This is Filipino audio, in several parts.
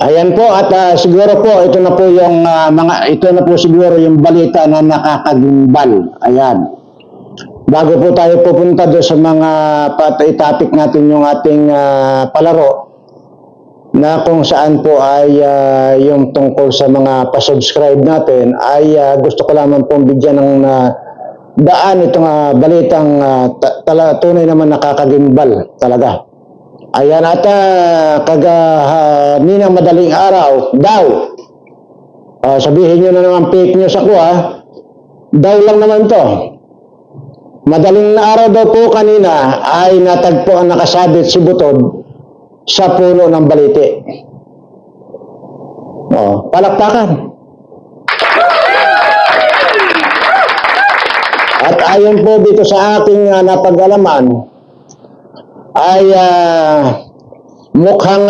Ayan po at siguro po ito na po yung ito na po siguro yung balita na nakakagimbal. Ayan. Bago po tayo pupunta doon sa mga topic natin yung ating palaro na kung saan po ay yung tungkol sa mga pa-subscribe natin ay gusto ko lamang pong bigyan ng daan itong balitang tunay naman nakakagimbal talaga. Ayan at kaninang madaling araw daw sabihin nyo na naman fake news ako daw lang naman to. Madaling araw daw po kanina ay natagpuan nakasabit si Butod sa puno ng baliti. Palakpakan. At ayon po dito sa aking napag-alaman ay mukhang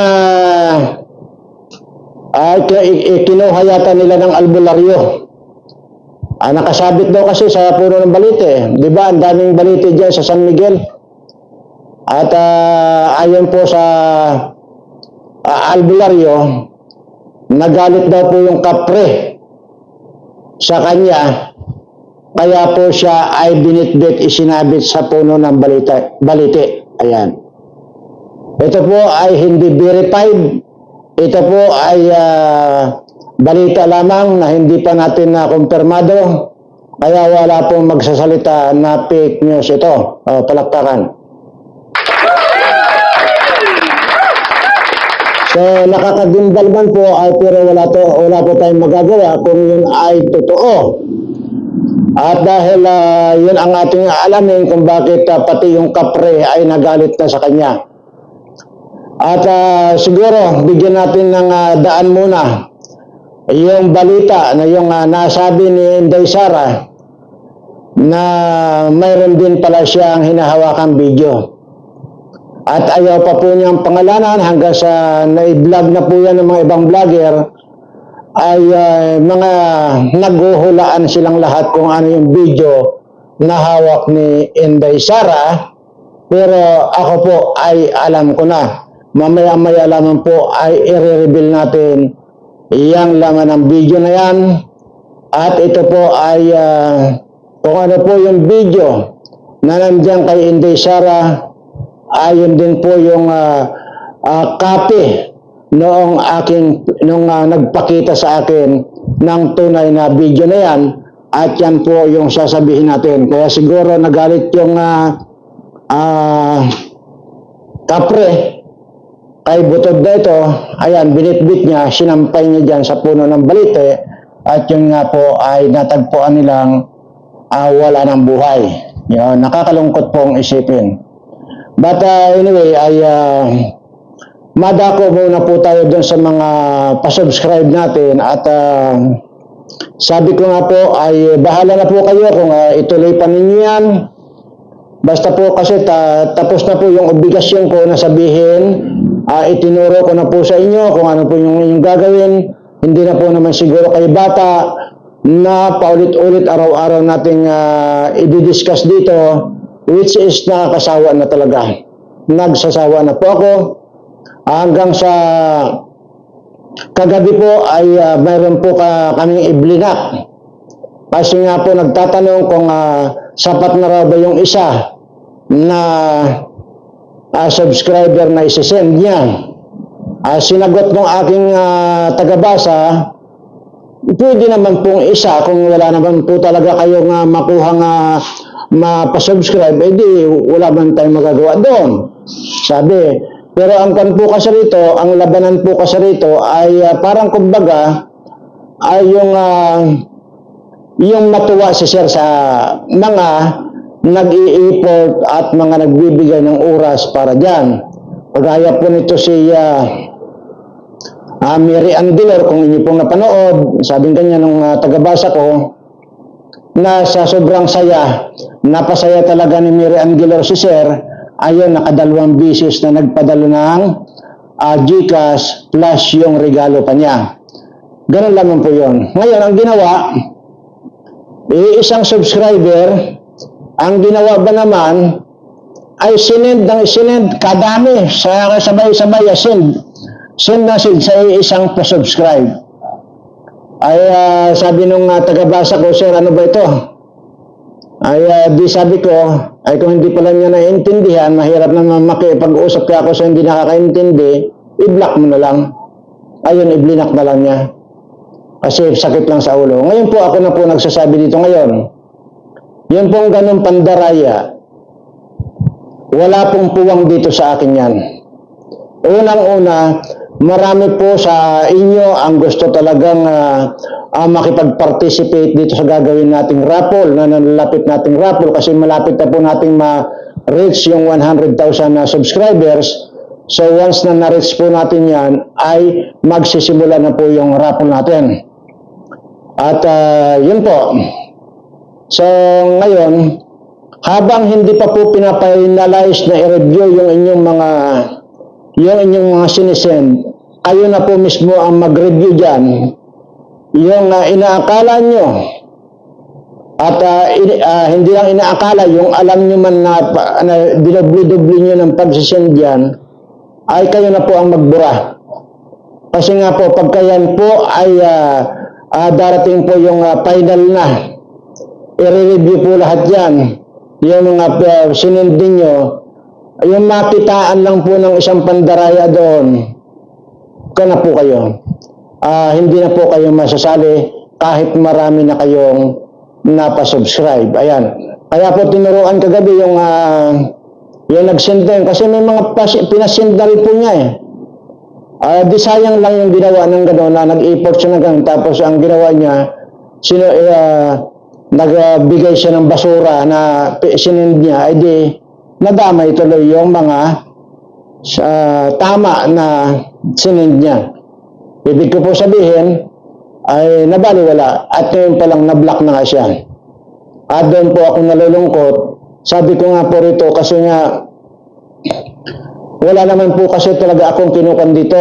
kinuha yata nila ng albularyo. Nakasabit daw kasi sa puno ng balite. Di ba? Ang daming balite dyan sa San Miguel. At ayon po sa albularyo, nagalit daw po yung kapre sa kanya. Kaya po siya ay binitbit, isinabit sa puno ng balite. Ayan. Ito po ay hindi verified. Ito po ay balita lamang na hindi pa natin kumpirmado. Kaya wala pong magsasalita na fake news ito. Palakpakan. So nakakagimbal man po ay pero wala po tayong magagawa kung yun ay totoo. At dahil yun ang ating alamin kung bakit pati yung kapre ay nagalit na sa kanya. At siguro bigyan natin ng daan muna yung balita na yung nasabi ni Inday Sara na mayroon din pala siyang hinahawakang video. At ayaw pa po niyang pangalanan hanggang sa na-vlog na po yan ng mga ibang vlogger ay mga naghuhulaan silang lahat kung ano yung video na hawak ni Inday Sara. Pero ako po ay alam ko na. Mamaya-maya lamang po ay i-reveal natin yung laman ng video na yan. At ito po ay kung ano po yung video na nandiyan kay Inday Sara, ayon din po yung copy nung nagpakita sa akin ng tunay na video na yan. At yan po yung sasabihin natin. Kaya siguro nagalit yung kapre kay Butod na ito. Ayan, binitbit niya, sinampay niya dyan sa puno ng balite. At yun nga po ay natagpuan nilang wala ng buhay. Yun, nakakalungkot pong isipin. But anyway, ay madako muna po tayo dun sa mga pa-subscribe natin. At sabi ko nga po ay bahala na po kayo kung ituloy pa ninyo yan. Basta po kasi tapos na po yung obligasyon ko na sabihin, itinuro ko na po sa inyo kung ano po yung inyong gagawin. Hindi na po naman siguro kayo bata na paulit-ulit araw-araw nating i-discuss dito, which is nakakasawa na talaga. Nagsasawa na po ako. Hanggang sa kagabi po ay mayroon po kaming iblinak. Kasi nga po nagtatanong kung sapat na raw ba yung isa na subscriber na isisend niya. Sinagot ng aking tagabasa, pwede naman pong isa kung wala naman po talaga kayong makuhang mapasubscribe, di wala man tayong magagawa doon. Sabi, pero ang kan po kasi rito, ang labanan po kasi rito ay parang kumbaga ay yung matuwa si Sir sa mga nag-i-effort at mga nagbibigay ng oras para dyan. Pagaya po nito si Mary Andilor, kung inyo pong napanood, sabing ganyan nung tagabasa ko, na sa sobrang saya, napasaya talaga ni Mary Andilor si Sir. Ayun, nakadalawang bisis na nagpadalo ng GCash plus yung regalo pa niya. Ganun lamang po yun. Ngayon, ang ginawa, isang subscriber, ang ginawa ba naman, ay sinend kadami, sabay-sabay send. send message sa isang pa-subscribe. Ay sabi nung tagabasa ko, sir, ano ba ito? Ay di sabi ko, ay kung hindi pala niya naiintindihan, mahirap naman makipag-usap kaya ako sa hindi nakakaintindi, i-block mo na lang. Ayun, i-blinak na lang niya. Kasi sakit lang sa ulo. Ngayon po ako na po nagsasabi dito ngayon. Yun pong ganun pandaraya, wala pong puwang dito sa akin yan. Unang-una, marami po sa inyo ang gusto talagang makipag-participate dito sa gagawin nating raffle, na nalalapit nating raffle kasi malapit na po nating ma-reach yung 100,000 na subscribers. So once na na-reach po natin yan, ay magsisimula na po yung raffle natin. At yun po. So ngayon, habang hindi pa po pinapinalize na i-review yung inyong mga sinisend, kayo na po mismo ang mag-review dyan. Yung inaakala nyo, at hindi lang inaakala, yung alam nyo man na dinubli-dubli nyo ng pagsisend dyan, ay kayo na po ang magbura. Kasi nga po, pagka yan po ay darating po yung final na, i-review po lahat yan. Yung mga sinendin nyo, yung makitaan lang po ng isang pandaraya doon, na po kayo. Hindi na po kayo masasali kahit marami na kayong napasubscribe. Ayan. Kaya po tinuruan kagabi yung nag-send din. Kasi may mga pinasend na rin po niya eh. Di sayang lang yung ginawa ng gano'n na nag-import siya ng gano'n. Tapos ang ginawa niya, nagbigay siya ng basura na sinend niya. Ay di, nadamay tuloy yung mga tama na sinend niya. Ibig ko po sabihin, ay nabaliwala at ngayon palang na-block na nga siya. At doon po ako nalulungkot. Sabi ko nga po rito kasi nga wala naman po kasi talaga akong kinukan dito.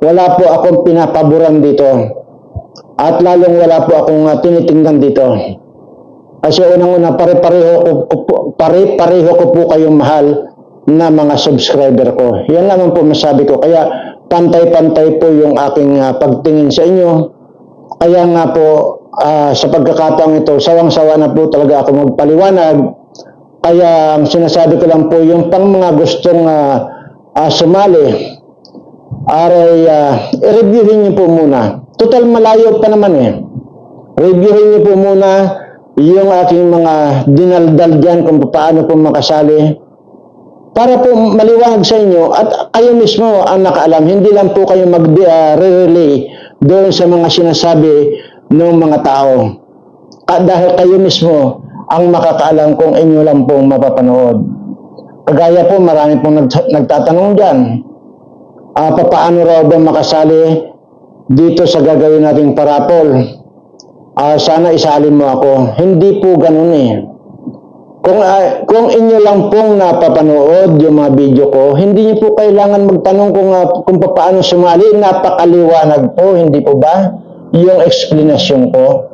Wala po akong pinapaboran dito. At lalong wala po akong tinitingnan dito. Kasi unang-una, pare-pareho ko po kayong mahal na mga subscriber ko. Yan naman po masabi ko. Kaya pantay-pantay po yung aking pagtingin sa inyo. Kaya nga po, sa pagkakataong ito, sawang-sawa na po talaga ako magpaliwanag. Kaya ang sinasabi ko lang po, yung pang mga gustong sumali, i-reviewin niyo po muna. Total malayo pa naman eh. Reviewin niyo po muna yung aking mga dinaldal dyan kung paano po makasali. Para po maliwanag sa inyo at kayo mismo ang nakaalam. Hindi lang po kayo mag-relay doon sa mga sinasabi ng mga tao. Dahil kayo mismo ang makakaalam kung inyo lang pong mapapanood. Kagaya po, marami pong nagtatanong dyan. Paano raw ba makasali dito sa gagawin nating parapol? Sana isalin mo ako. Hindi po ganun eh. Kung inyo lang pong napapanood yung mga video ko, hindi niyo po kailangan magtanong kung paano sumali. Napakaliwanag po, hindi po ba? Yung explanation ko.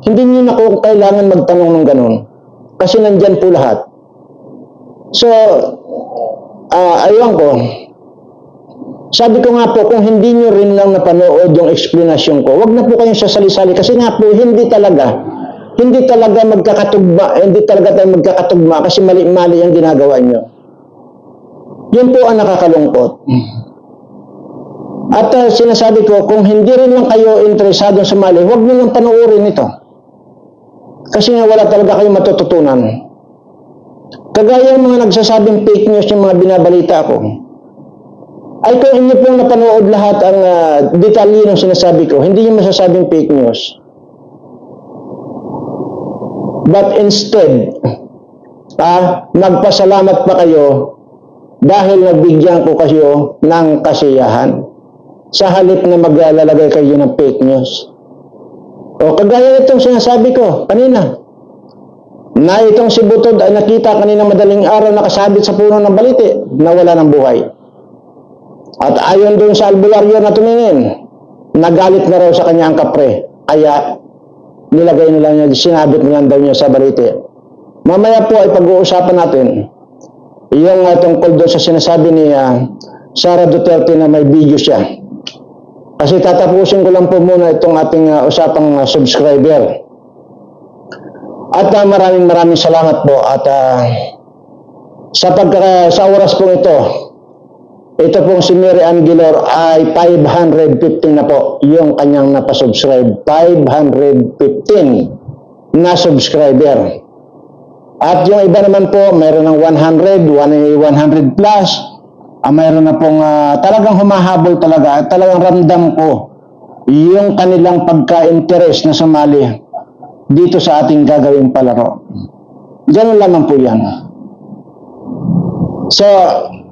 Hindi niyo na po kailangan magtanong ng ganun. Kasi nandyan po lahat. So, aywan ko. Sabi ko nga po, kung hindi nyo rin lang napanood yung explanation ko, wag na po kayong sasali-sali. Kasi nga po, hindi talaga magkakatugma, hindi talaga tayo magkakatugma kasi mali-mali ang ginagawa nyo. Yun po ang nakakalungkot. At sinasabi ko, kung hindi rin lang kayo interesado sumali, huwag nyo lang panoorin ito. Kasi nga wala talaga kayong matututunan. Kagaya yung mga nagsasabing fake news yung mga binabalita ko, ay kung inyo pong napanood lahat ang detalye ng sinasabi ko, hindi nyo masasabing fake news. But instead, magpasalamat pa kayo dahil nabigyan ko kayo ng kasiyahan sa halip na maglalagay kayo ng fake news. O kagaya itong sinasabi ko kanina, na itong si Butod ay nakita kanina madaling araw nakasabit sa puno ng baliti na wala ng buhay. At ayon doon sa albularyo na tumingin, nagalit na raw sa kanya ang kapre. Kaya nilagay nila niya, sinabit niya daw niya sa baliti. Mamaya po ay pag-uusapan natin yung tungkol doon sa sinasabi ni Sara Duterte na may video siya. Kasi tatapusin ko lang po muna itong ating usapang subscriber. At maraming salamat po at sa oras po ito pong si Mary Ann Gilor ay 515 na po yung kanyang napasubscribe. 515 na subscriber. At yung iba naman po, mayroon ng 100 plus. Mayroon na pong talagang humahabol talaga. At talagang ramdam ko yung kanilang pagka-interest na sumali dito sa ating gagawing palaro. Ganun lamang po yan. So,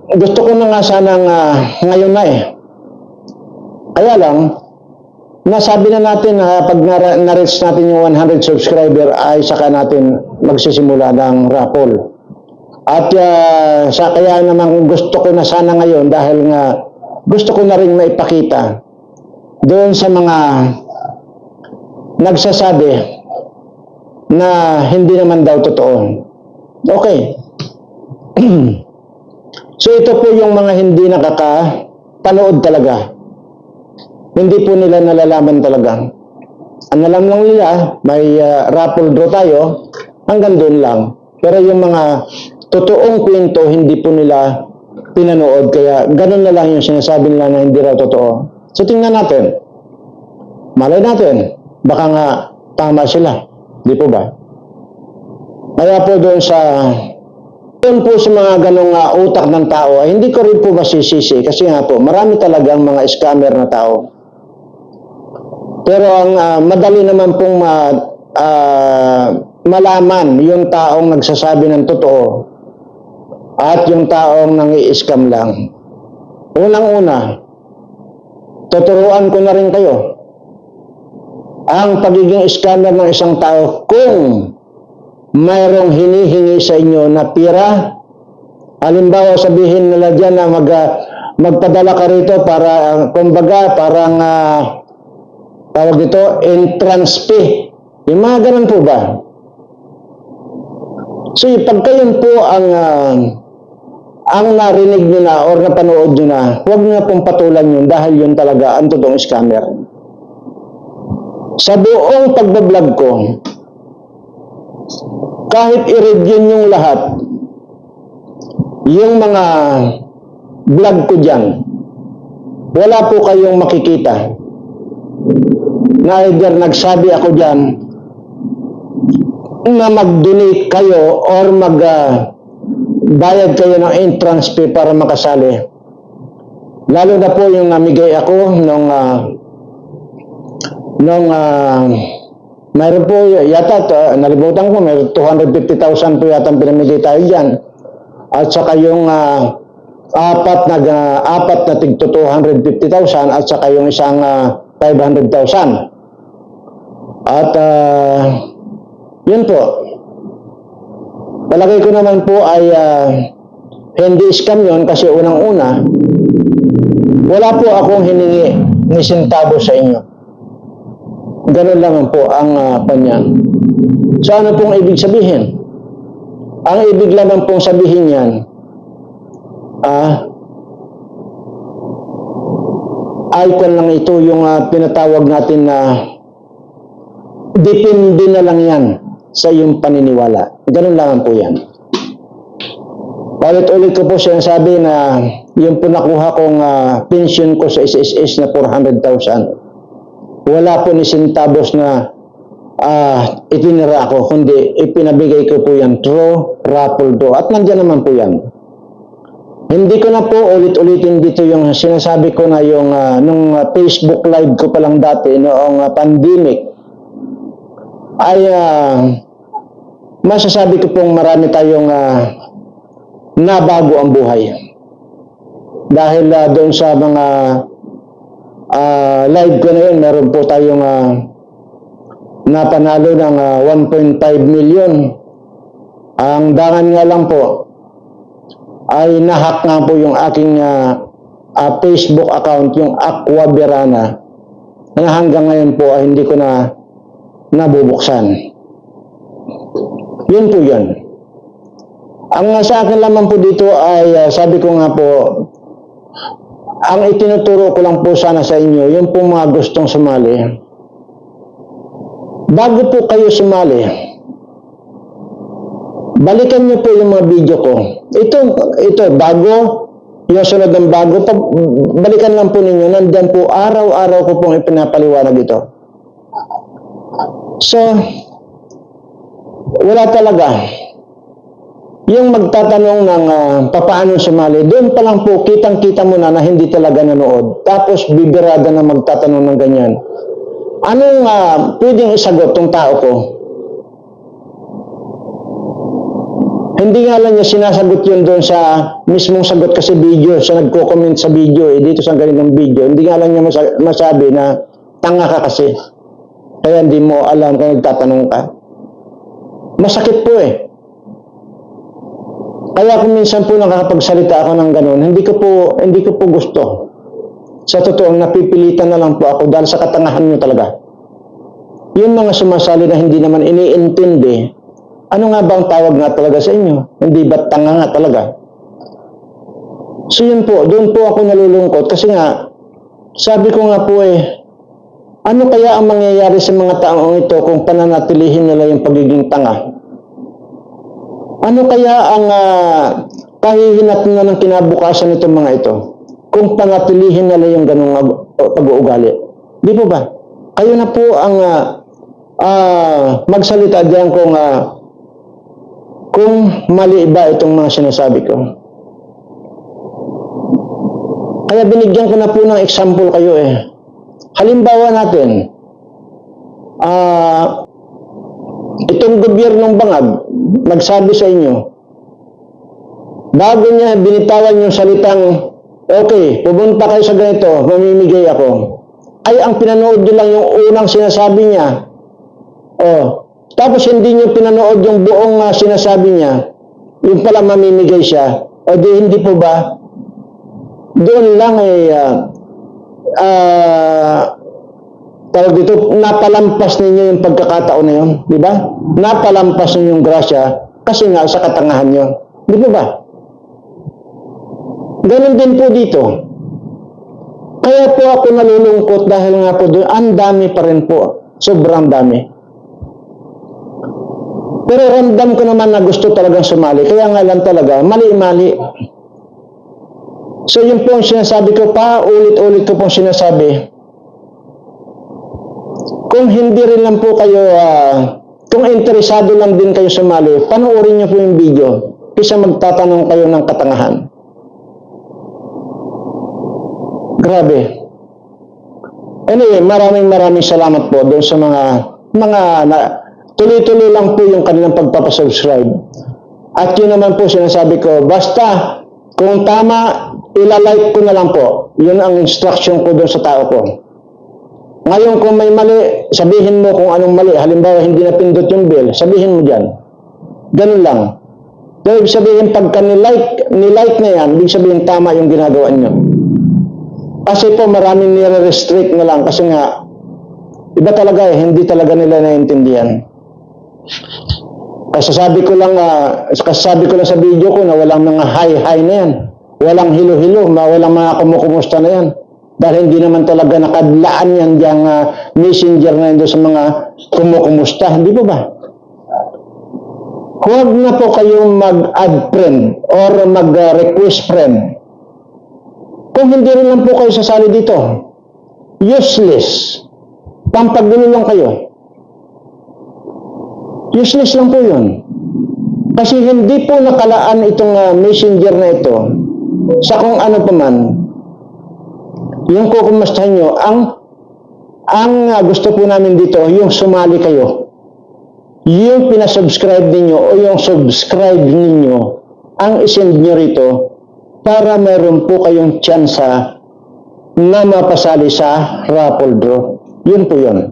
gusto ko na nga sanang ngayon na Kaya lang, nasabi na natin na pag na-reach natin yung 100 subscriber ay saka natin magsisimula ng raffle. At kaya naman gusto ko na sana ngayon dahil nga gusto ko na rin maipakita doon sa mga nagsasabi na hindi naman daw totoo. Okay. So ito po yung mga hindi nakakapanood talaga. Hindi po nila nalalaman talaga. Ang alam lang nila, may raffle draw tayo, hanggang doon lang. Pero yung mga totoong kwento, hindi po nila pinanood. Kaya ganun na lang yung sinasabi nila na hindi raw totoo. So tingnan natin. Malay natin, baka nga tama sila. Di po ba? Kaya po doon po sa mga ganong utak ng tao, ay hindi ko rin po masisisi kasi nga po, marami talagang mga scammer na tao. Pero ang madali naman pong malaman yung taong nagsasabi ng totoo at yung taong nang-i-scam lang. Unang-una, tuturuan ko na rin kayo ang pagiging scammer ng isang tao kung mayroong hinihingi sa inyo na pira. Halimbawa, sabihin nila dyan na magpadala ka rito para, kumbaga, parang, tawag dito, entrance fee. Yung mga ganun po ba? So, pagka yun po ang narinig nyo na or napanood nyo na, huwag nyo na pong patulan yun dahil yun talaga ang totoong scammer. Sa buong pagbablog ko, kahit i-review yung lahat, yung mga vlog ko dyan, wala po kayong makikita na either nagsabi ako dyan na mag-donate kayo or bayad kayo ng entrance fee para makasali. Lalo na po yung namigay ako mayroon po yata, nalibutan ko, mayroon 250,000 po yata pinamigay tayo dyan. At saka yung apat na tigto 250,000 at saka yung isang 500,000. At yun po. Palagay ko naman po ay hindi scam yun kasi unang-una, wala po akong hiningi ni sentabo sa inyo. Ganun lang po ang panyan. So ano pong ibig sabihin? Ang ibig lamang pong sabihin yan, icon lang ito yung pinatawag natin na depende na lang yan sa iyong paniniwala. Ganun lang po yan. Ulit-ulit ko po sinasabi na yung po nakuha kong pension ko sa SSS na 400,000. Wala po ni centavos na itinira ako, kundi ipinabigay ko po yan through raffle draw. At nandiyan naman po yan. Hindi ko na po ulit-ulitin dito yung sinasabi ko na yung nung Facebook live ko pa lang dati noong pandemic ay masasabi ko pong marami tayong nabago ang buhay. Dahil doon sa mga live ko na yun, meron po tayong napanalo ng 1.5 million. Ang dangan nga lang po ay nahack nga po yung aking Facebook account, yung Aqua Verana, na hanggang ngayon po ay hindi ko na nabubuksan. Yun po yun. Ang sa akin lamang po dito ay sabi ko nga po, Ang itinuturo ko lang po sana sa inyo, yung po mga gustong sumali. Bago po kayo sumali, balikan niyo po yung mga video ko. Ito, bago, yung sunod ng bago, balikan lang po ninyo, nandyan po, araw-araw ko pong ipinapaliwanag ito. So, wala talaga. Yung magtatanong ng papaano sumali, doon pa lang po, kitang-kita mo na hindi talaga nanood. Tapos, bibirada na magtatanong ng ganyan. Anong pwedeng isagot tong tao ko? Hindi nga lang niya sinasagot yun doon sa mismong sagot kasi video, siya nagko-comment sa video, dito sa ganitong video. Hindi nga lang niya masabi na tanga ka kasi. Kaya hindi mo alam kung nagtatanong ka. Masakit po eh. Kaya kung minsan po nakakapagsalita ako ng ganun, hindi ko po gusto. Sa totoo, napipilitan na lang po ako dahil sa katangahan nyo talaga. Yung mga sumasali na hindi naman iniintindi, ano nga ba ang tawag nga talaga sa inyo? Hindi ba tanga nga talaga? So yun po, doon po ako nalulungkot kasi nga, sabi ko nga po ano kaya ang mangyayari sa mga taong ito kung pananatilihin nila yung pagiging tanga? Ano kaya ang kahihinat na ng kinabukasan nitong mga ito kung panatilihin nila yung ganung pag-uugali? Di po ba? Kayo na po ang magsalita diyan kung mali ba itong mga sinasabi ko. Kaya binigyan ko na po ng example kayo Halimbawa natin, itong gobyernong Bangag, nagsabi sa inyo, bago niya binitawan yung salitang, okay, pupunta kayo sa ganito, mamimigay ako. Ay, ang pinanood nyo lang yung unang sinasabi niya. Tapos hindi nyo pinanood yung buong sinasabi niya, yung pala mamimigay siya. O di hindi po ba? Doon lang tawag dito, napalampas ninyo yung pagkakataon na yun, di ba? Napalampas ninyo yung grasya kasi nga sa katangahan nyo. Di po ba? Ganun din po dito. Kaya po ako nalulungkot dahil nga po doon, ang dami pa rin po. Sobrang dami. Pero ramdam ko naman na gusto talagang sumali. Kaya nga lang talaga, mali-mali. So yun po ang sinasabi ko pa, ulit-ulit ko pong sinasabi. Kung hindi rin lang po kayo, kung interesado lang din kayo sumali, panoorin niyo po yung video. Kaysa magtatanong kayo ng katangahan. Grabe. Anyway, maraming salamat po doon sa mga tuloy-tuloy lang po yung kanilang pagpapasubscribe. At yun naman po sinasabi ko, basta kung tama, ilalike ko na lang po. Yun ang instruction ko doon sa tao ko. Ngayon kung may mali, sabihin mo kung anong mali. Halimbawa, hindi napindot yung bell, sabihin mo dyan. Ganun lang. Dahil sabihin, pagka nilike na yan, ibig sabihin tama yung ginagawa niyo. Kasi po maraming nire-restrict na lang kasi nga, iba talaga hindi talaga nila naiintindihan. Kasasabi ko lang sa video ko na walang mga hi-hi na yan. Walang hilo-hilo, walang mga kumukumusta na yan. Dahil hindi naman talaga nakadlaan yan diyang messenger na yun sa mga kumukumusta. Hindi po ba? Huwag na po kayong mag-add friend or mag-request friend. Kung hindi rin lang po kayo sasali dito, useless. Pampagulo lang kayo. Useless lang po yun. Kasi hindi po nakalaan itong messenger na ito sa kung ano pa man. Yung kukumustahan nyo, ang gusto po namin dito, yung sumali kayo. Yung pinasubscribe ninyo o yung subscribe ninyo, ang isend nyo rito para meron po kayong tsansa na mapasali sa raffle draw. Yun po yun.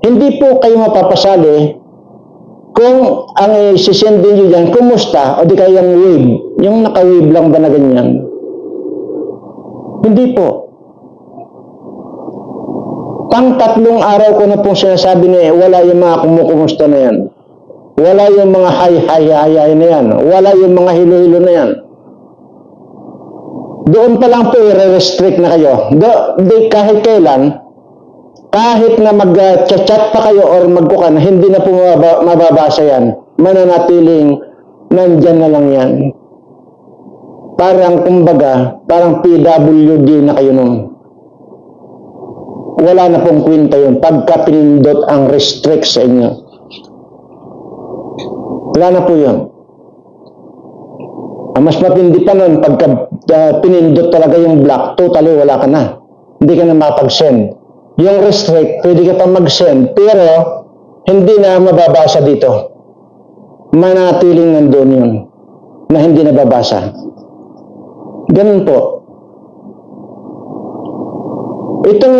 Hindi po kayo mapapasali kung ang isisend nyo dyan, kumusta o di kayang wave. Yung naka-wave lang ba na ganyan? Hindi po. Pang-3 araw ko na pong sinasabi na wala yung mga kumukumusta na yan. Wala yung mga hi-hi na yan. Wala yung mga hilo-hilo na yan. doon pa lang po i-restrict na kayo. Kahit kailan, kahit na mag-chat pa kayo or magkukan, hindi na po mababasa yan. Mananatiling nandyan na lang yan. Parang kumbaga, parang PWD na kayo nun. Wala na pong kwenta yun. Pagka pinindot ang restrict sa inyo. Wala na po yun. Mas matindi pa nun, pagka pinindot talaga yung block, totally wala ka na. Hindi ka na makapag-send. Yung restrict, pwede ka pa mag-send, pero hindi na mababasa dito. Manatiling nandun yun, na hindi nababasa. Ganun po. Itong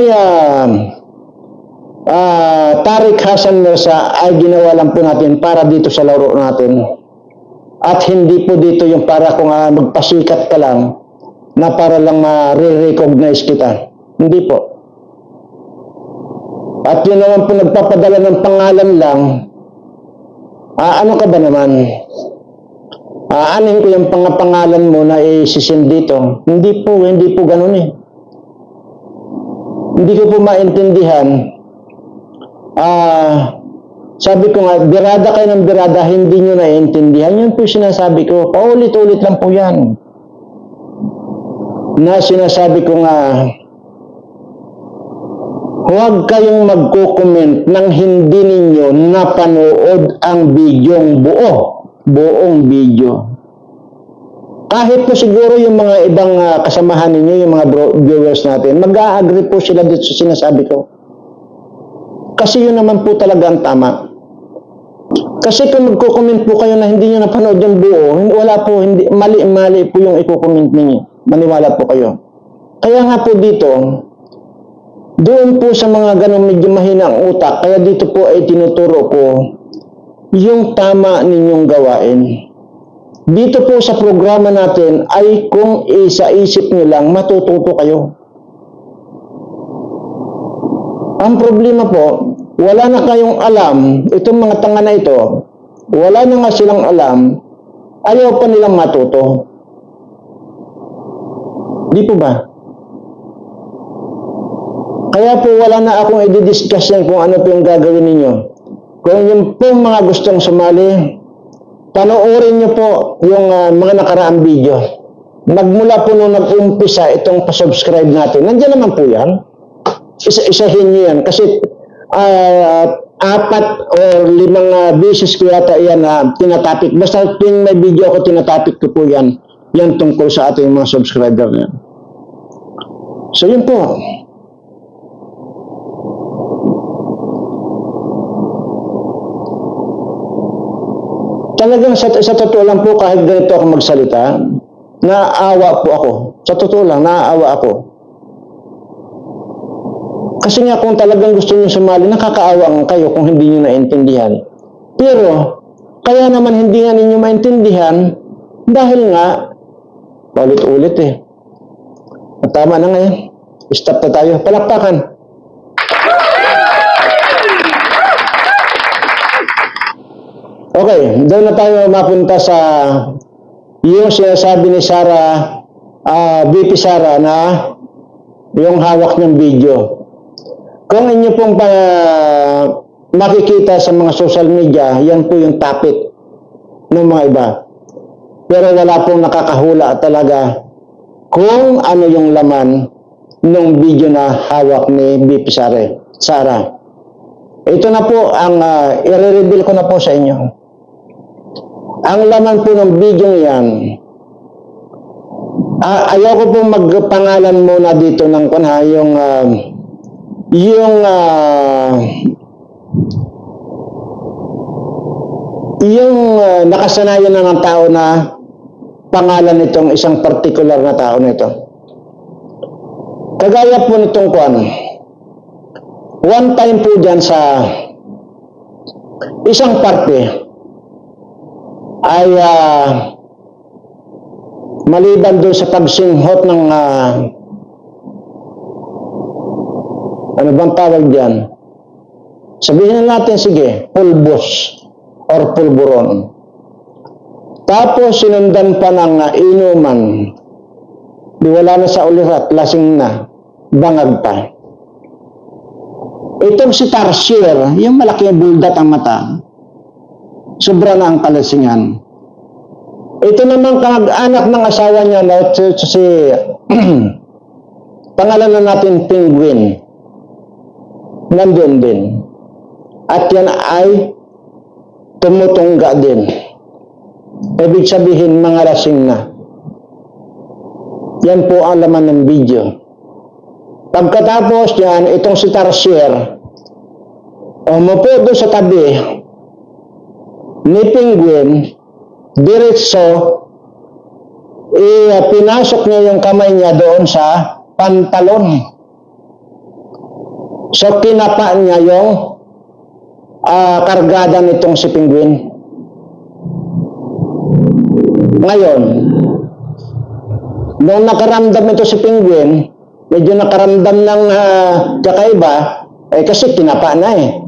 Tariq Hassan Mirza ay ginawa lang po natin para dito sa laro natin. At hindi po dito yung para kung magpasikat ka lang na para lang ma-recognize kita. Hindi po. At yun naman po nagpapadala ng pangalan lang. Ano ka ba naman? Anin ko yung pangalan mo na isisin dito. Hindi po ganun eh. Hindi ko po maintindihan. Sabi ko nga, birada kayo ng birada, hindi nyo naiintindihan. Yun po sinasabi ko. Paulit-ulit lang po yan. Na sinasabi ko nga, huwag kayong magko-comment nang hindi ninyo napanood ang bidyong buong video. Kahit po siguro yung mga ibang kasamahan ninyo, yung mga viewers natin, mag-a-agree po sila dito sa sinasabi ko. Kasi yun naman po talaga ang tama. Kasi kung magko-comment po kayo na hindi nyo napanood yung buo, wala po, mali po yung i-comment ninyo. Maniwala po kayo. Kaya nga po dito, doon po sa mga ganong medyo mahina ang utak, kaya dito po ay tinuturo ko yung tama ninyong gawain. Dito po sa programa natin ay kung sa isip nyo lang, matututo kayo. Ang problema po, wala na kayong alam, itong mga tanga na ito, wala na nga silang alam, ayaw pa nilang matuto. Di po ba? Kaya po wala na akong i-discuss yan kung ano po yung gagawin ninyo. Kung yung pong mga gustong sumali, panoorin nyo po yung mga nakaraang video. Magmula po nung nag-umpisa itong pa-subscribe natin. Nandiyan naman po yan. Isahin nyo yan. Kasi 4 o 5 beses ko yata yan na tinatapik. Basta tuwing may video ako, tinatapik ko po yan. Yan tungkol sa ating mga subscriber na yan. So yun po. Talagang sa totoo lang po, kahit ganito ako magsalita, naaawa po ako. Sa totoo lang, naaawa ako. Kasi nga kung talagang gusto niyo sumali, nakakaawa kayo kung hindi niyo naintindihan. Pero, kaya naman hindi nga ninyo maintindihan, dahil nga, ulit-ulit eh. Tama na ngayon. Stop na tayo. Palakpakan. Okay, doon na tayo mapunta sa yung sinasabi ni Sara, VP Sara na yung hawak ng video. Kung inyo pong makikita sa mga social media, yan po yung topic ng mga iba. Pero wala pong nakakahula talaga kung ano yung laman ng video na hawak ni VP Sara. Ito na po ang i-reveal ko na po sa inyo. Ang laman po ng video yan, ayaw ko pong magpangalan muna dito ng nakasanayan na ng tao na pangalan nitong isang particular na tao nito. Kagaya po nitong one time po dyan sa isang parte ay maliban doon sa pagsinghot ng ano bang tawag dyan? Sabihin natin, sige, pulbos or pulburon. Tapos sinundan pa ng inuman. Di wala na sa ulirat, lasing na, bangag pa. Itong si Tarsier, yung malaki buldat ang mata, sobra na ang kalasingan. Ito naman kamag-anak ng asawa niya na si pangalan na natin Penguin. Nandun din. At yan ay tumutungga din. Ibig sabihin mga lasing na. Yan po ang laman ng video. Pagkatapos yan, itong si Tarsier, umupo doon sa tabi ni Penguin, diretso, pinasok niya yung kamay niya doon sa pantalon. So, kinapa niya yung kargada nitong si Penguin. Ngayon, nung nakaramdam ito si Penguin, medyo nakaramdam ng kakaiba, kasi kinapa na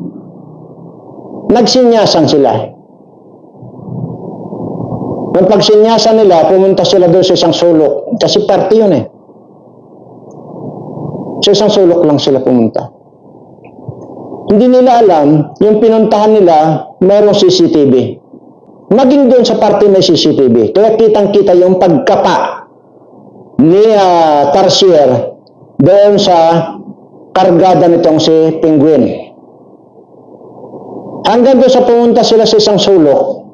Nagsinyasan sila. Nung pagsinyasan nila, pumunta sila doon sa isang sulok. Kasi party yun Sa isang sulok lang sila pumunta. Hindi nila alam, yung pinuntahan nila, mayroong CCTV. Maging doon sa party may CCTV. Kaya kitang-kita yung pagkapa ni Tarsier doon sa kargada nitong si Penguin. Hanggang doon sa pumunta sila sa isang sulok,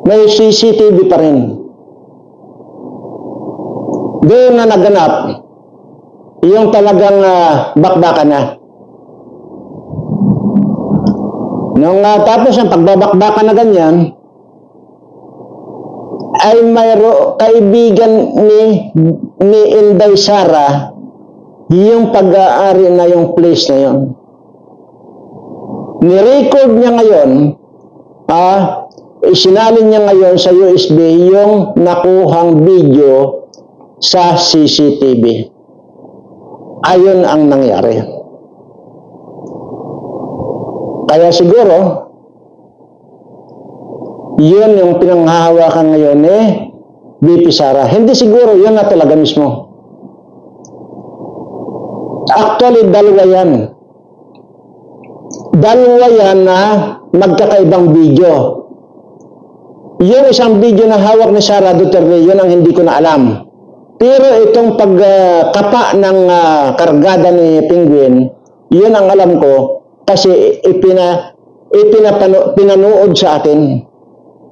may CCTV pa rin. Doon na naganap yung talagang bakbakan na. Nung tapos ang pagbabakbakan na ganyan, ay mayroong kaibigan ni Inday Sara yung pag-aari na yung place na yun. Ni-record niya ngayon, isinalin niya ngayon sa USB yung nakuhang video sa CCTV. Ayun ang nangyari. Kaya siguro, yun yung pinanghahawakan ngayon BP Sara. Hindi siguro, yun na talaga mismo. Actually, dalawa yan. Dalawa yan na magkakaibang video. Yung isang video na hawak ni Sara Duterte, yun ang hindi ko na alam. Pero itong pagkapa ng kargada ni Penguin, yun ang alam ko kasi pinanood sa atin.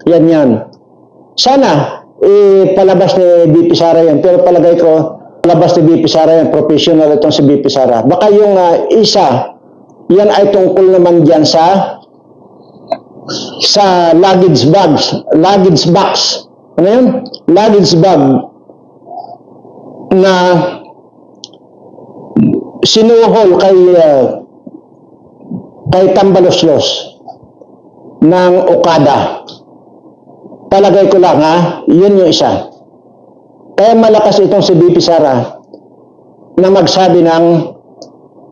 Yan. Sana palabas ni BP Sara yan. Pero palagay ko, palabas ni BP Sara yan. Professional itong si BP Sara. Baka yung isa, yan ay tungkol naman dyan sa luggage box. Ano yun? Luggage bag na sinuhol kay Tambaloslos ng Okada. Palagay ko lang yun yung isa. Kaya malakas itong si BP Sara na magsabi ng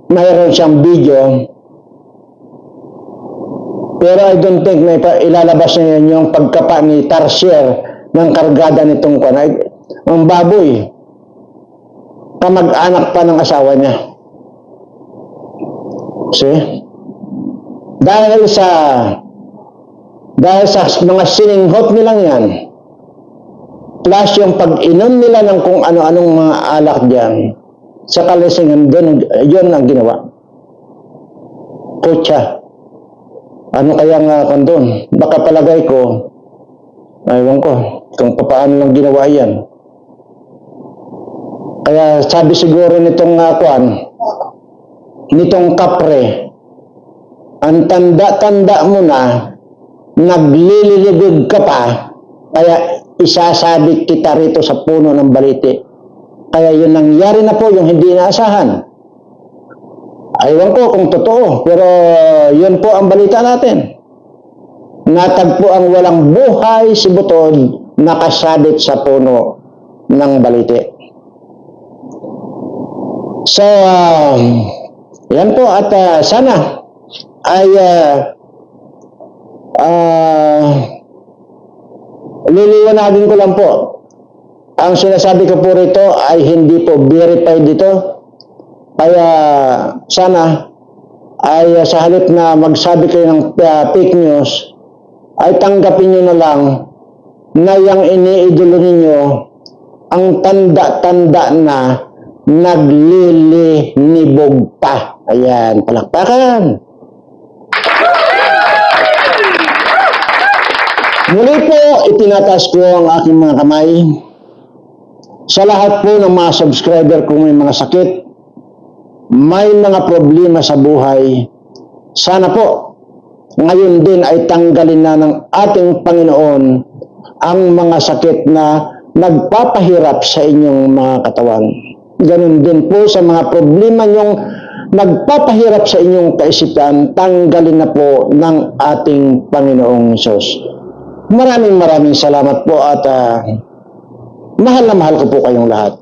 mayroon siyang video. Pero I don't think may ilalabas niya yung pagkapa ni Tarsier ng kargada nitong ang baboy. Kamag-anak pa ng asawa niya. See? Dahil sa mga sininghot nilang yan, plus yung pag-inom nila ng kung ano-anong mga alak dyan, sa kalasingan doon, yun ang ginawa. Kutsa. Ano kaya nga doon? Baka palagay ko, aywan ko, kung paano lang ginawa yan. Kaya sabi siguro nitong nitong kapre, ang tanda-tanda mo na, naglililigod ka pa, kaya isasabit kita rito sa puno ng baliti. Kaya yun nangyari na po yung hindi inaasahan. Aywan ko kung totoo, pero yun po ang balita natin. Natagpo ang walang buhay si Butod, nakasabit sa puno ng baliti. So, yan po at sana ay liliwanagin ko lang po Ang sinasabi ko po rito ay hindi po verified dito. Kaya sana ay sa halip na magsabi kayo ng fake news, ay tanggapin nyo na lang na yung iniidolo ninyo ang tanda-tanda na naglilinibog pa. Ayan, palakpakan. Muli po, itinataas ko ang aking mga kamay sa lahat po ng mga subscriber kung may mga sakit, may mga problema sa buhay. Sana po, ngayon din ay tanggalin na ng ating Panginoon ang mga sakit na nagpapahirap sa inyong mga katawan. Ganun din po sa mga problema nyong nagpapahirap sa inyong kaisipan, tanggalin na po ng ating Panginoong Hesus. Maraming salamat po at mahal na mahal ko po kayong lahat.